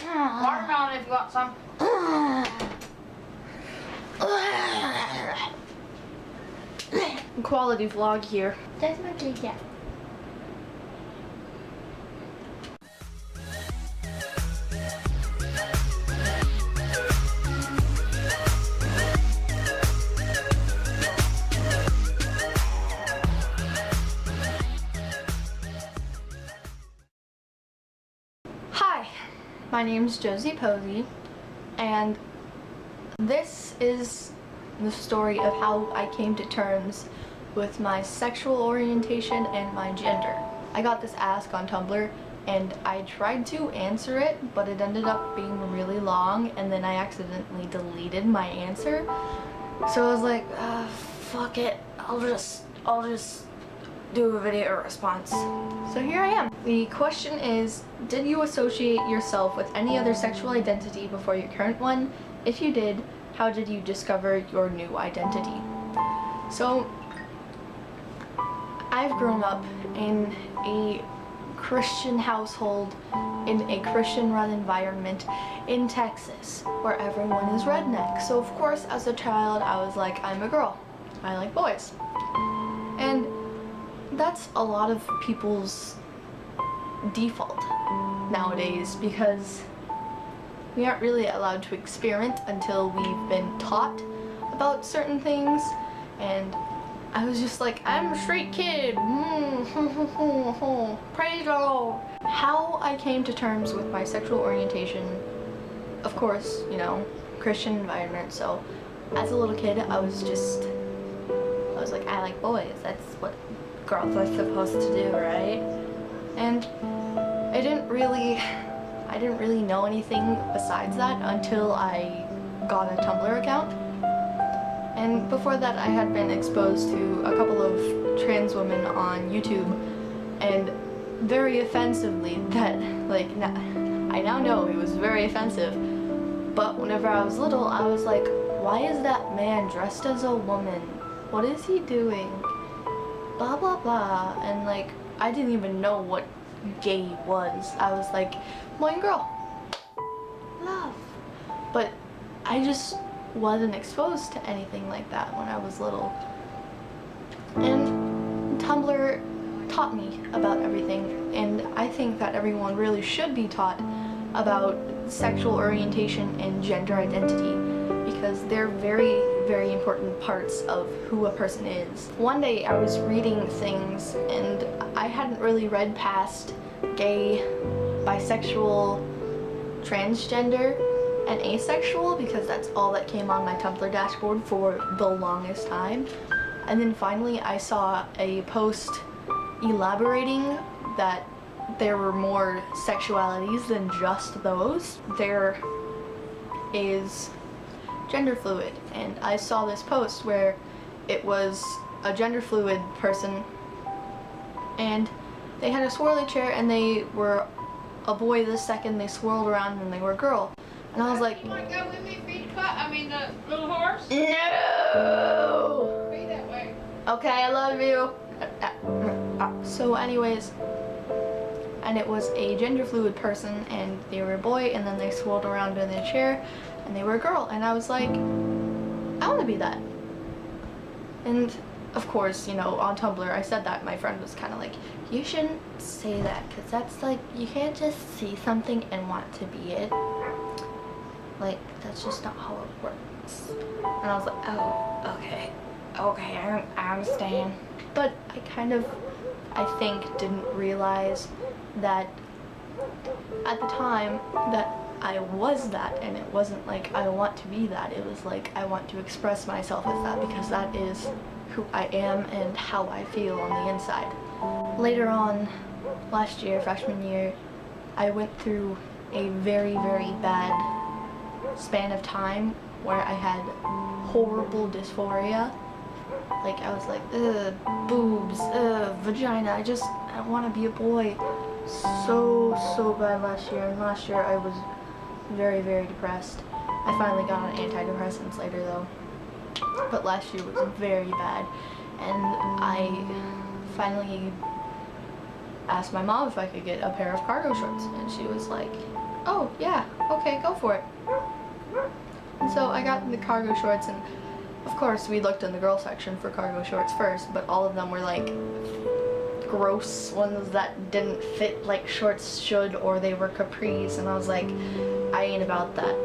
Watermelon if you want some. Quality vlog here. That's my big dad. Hi, my name's Josie Posey, and this is the story of how I came to terms with my sexual orientation and my gender. I got this ask on Tumblr and I tried to answer it, but it ended up being really long and then I accidentally deleted my answer. So I was like, fuck it, I'll just do a video response. So here I am. The question is, did you associate yourself with any other sexual identity before your current one? If you did, how did you discover your new identity? So, I've grown up in a Christian household, in a Christian-run environment in Texas, where everyone is redneck. So of course, as a child, I was like, I'm a girl. I like boys. And that's a lot of people's default nowadays, because we aren't really allowed to experiment until we've been taught about certain things, and I was just like, I'm a straight kid. Praise the Lord. How I came to terms with my sexual orientation, of course, you know, Christian environment, so as a little kid, I was like, I like boys. That's what girls are supposed to do, right? And I didn't really know anything besides that until I got a Tumblr account. And before that, I had been exposed to a couple of trans women on YouTube, and very offensively, that, like, I now know it was very offensive, but whenever I was little, I was like, why is that man dressed as a woman? What is he doing? Blah blah blah. And like, I didn't even know what gay was. I was like, boy and girl, love. But I just wasn't exposed to anything like that when I was little. And Tumblr taught me about everything, and I think that everyone really should be taught about sexual orientation and gender identity, because they're very, very important parts of who a person is. One day I was reading things and I hadn't really read past gay, bisexual, transgender, and asexual, because that's all that came on my Tumblr dashboard for the longest time. And then finally I saw a post elaborating that there were more sexualities than just those. There is gender fluid, and I saw this post where it was a gender fluid person and they had a swirly chair and they were a boy the second they swirled around and they were a girl. And I was like, you want to go with me for your cut? I mean, the little horse? no! Be that way. Okay, I love you. So anyways, and it was a gender fluid person, and they were a boy, and then they swirled around in their chair and they were a girl, and I was like, I want to be that. And of course, you know, on Tumblr I said that, my friend was kind of like, you shouldn't say that, because that's like, you can't just see something and want to be it. Like, that's just not how it works. And I was like, oh, okay, I understand. But I think didn't realize that at the time that I was that, and it wasn't like I want to be that, it was like I want to express myself as that, because that is who I am and how I feel on the inside. Later on, last year, freshman year, I went through a very, very bad span of time where I had horrible dysphoria. Like, I was like, ugh, boobs, ugh, vagina, I want to be a boy. So bad last year, and last year I was very, very depressed. I finally got on antidepressants later though, but last year was very bad, and I finally asked my mom if I could get a pair of cargo shorts, and she was like, oh yeah, okay, go for it. And so I got the cargo shorts, and of course we looked in the girl section for cargo shorts first, but all of them were like gross ones that didn't fit like shorts should, or they were capris, and I was like, I ain't about that.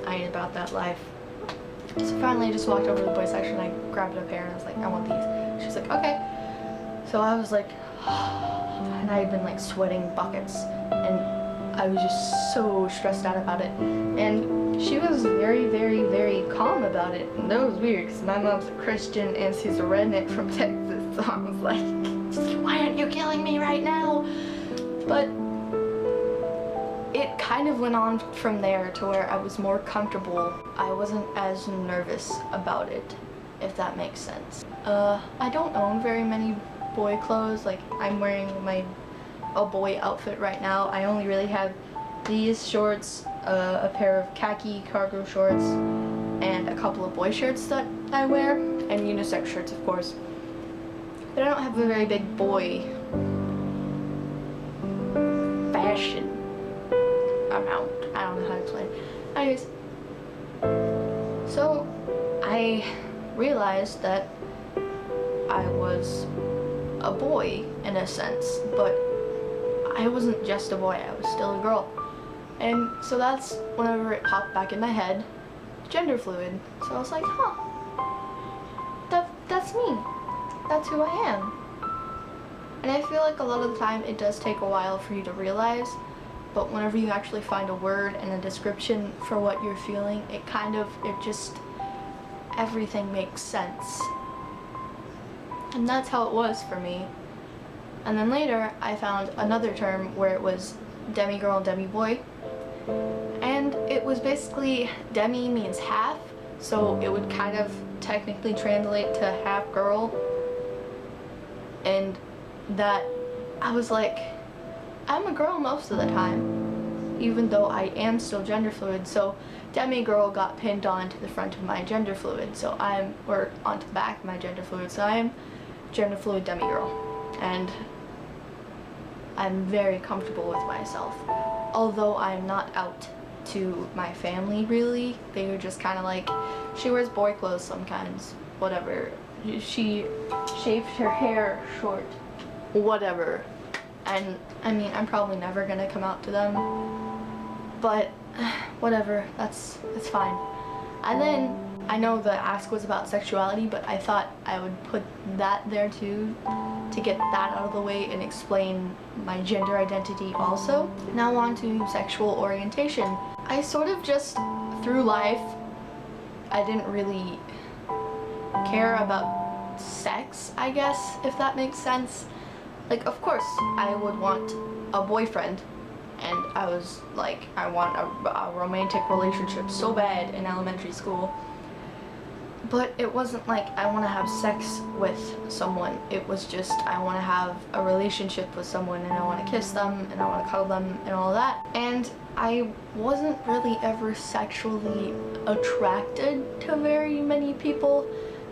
I ain't about that life. So finally I just walked over to the boys section, I grabbed a pair and I was like, I want these. She's like, okay. So I was like, and I had been like sweating buckets, and I was just so stressed out about it. And she was very, very, very calm about it. And that was weird because my mom's a Christian and she's a redneck from Texas. So I was like, why aren't you killing me right now? But it kind of went on from there to where I was more comfortable. I wasn't as nervous about it, if that makes sense. I don't own very many boy clothes. Like, I'm wearing a boy outfit right now. I only really have these shorts, a pair of khaki cargo shorts, and a couple of boy shirts that I wear, and unisex shirts, of course. But I don't have a very big boy fashion amount. I don't know how to explain it. Anyways, so I realized that I was a boy in a sense, but I wasn't just a boy, I was still a girl. And so that's whenever it popped back in my head, gender fluid. So I was like, huh, that's me. That's who I am. And I feel like a lot of the time it does take a while for you to realize, but whenever you actually find a word and a description for what you're feeling, it just, everything makes sense. And that's how it was for me. And then later, I found another term where it was demigirl and demiboy. And it was basically, demi means half, so it would kind of technically translate to half girl. And that, I was like, I'm a girl most of the time, even though I am still gender fluid. So demigirl got pinned onto the front of my gender fluid, or onto the back of my gender fluid, so I'm gender fluid demigirl. And I'm very comfortable with myself. Although I'm not out to my family really. They were just kind of like, she wears boy clothes sometimes, whatever. She shaves her hair short, whatever. And I mean, I'm probably never gonna come out to them, but whatever, that's fine. And then I know the ask was about sexuality, but I thought I would put that there too, to get that out of the way and explain my gender identity also. Now on to sexual orientation. I sort of just, through life, I didn't really care about sex, I guess, if that makes sense. Like, of course, I would want a boyfriend, and I was like, I want a romantic relationship so bad in elementary school. But it wasn't like I want to have sex with someone. It was just I want to have a relationship with someone, and I want to kiss them, and I want to cuddle them, and all that. And I wasn't really ever sexually attracted to very many people.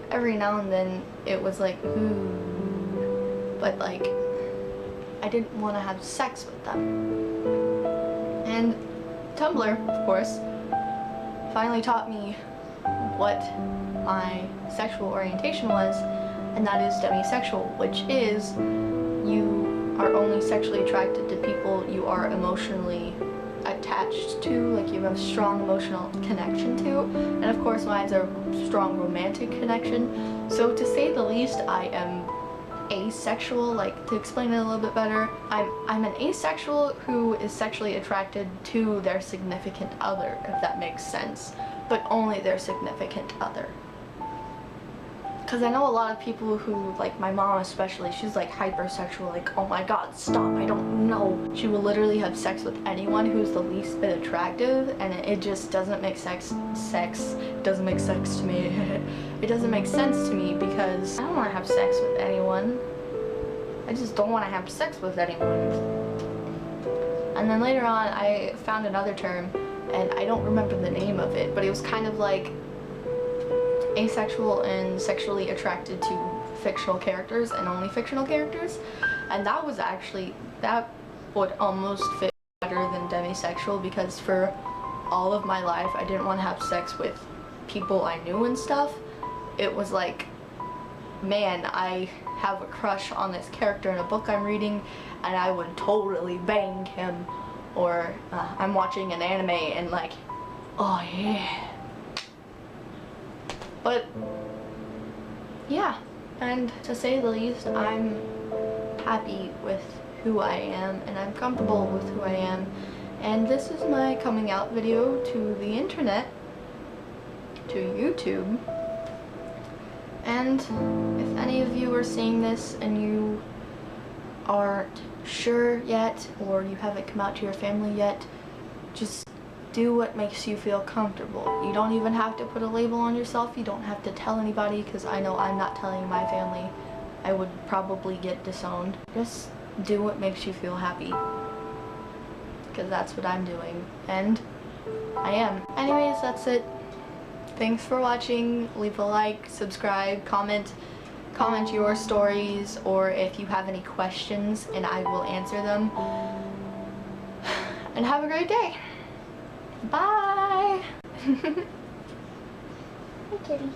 Every now and then it was like, ooh, but like, I didn't want to have sex with them. And Tumblr, of course, finally taught me what my sexual orientation was, and that is demisexual, which is you are only sexually attracted to people you are emotionally attached to, like you have a strong emotional connection to. And of course mine's a strong romantic connection. So to say the least, I am asexual. Like, to explain it a little bit better, I'm an asexual who is sexually attracted to their significant other, if that makes sense, but only their significant other. Because I know a lot of people who, like my mom especially, she's like hypersexual, like, oh my god, stop, I don't know. She will literally have sex with anyone who's the least bit attractive, and it just doesn't make doesn't make sex to me. It doesn't make sense to me because I don't want to have sex with anyone. I just don't want to have sex with anyone. And then later on, I found another term, and I don't remember the name of it, but it was kind of like asexual and sexually attracted to fictional characters and only fictional characters. And that was actually, that would almost fit better than demisexual because for all of my life I didn't want to have sex with people I knew and stuff. It was like, man, I have a crush on this character in a book I'm reading and I would totally bang him. Or I'm watching an anime and like, oh yeah. But yeah, and to say the least, I'm happy with who I am and I'm comfortable with who I am. And this is my coming out video to the internet, to YouTube. And if any of you are seeing this and you aren't sure yet, or you haven't come out to your family yet, just do what makes you feel comfortable. You don't even have to put a label on yourself. You don't have to tell anybody, because I know I'm not telling my family. I would probably get disowned. Just do what makes you feel happy, because that's what I'm doing, and I am. Anyways, that's it. Thanks for watching. Leave a like, subscribe, comment your stories, or if you have any questions, and I will answer them. And have a great day. Bye. Hi, kitty.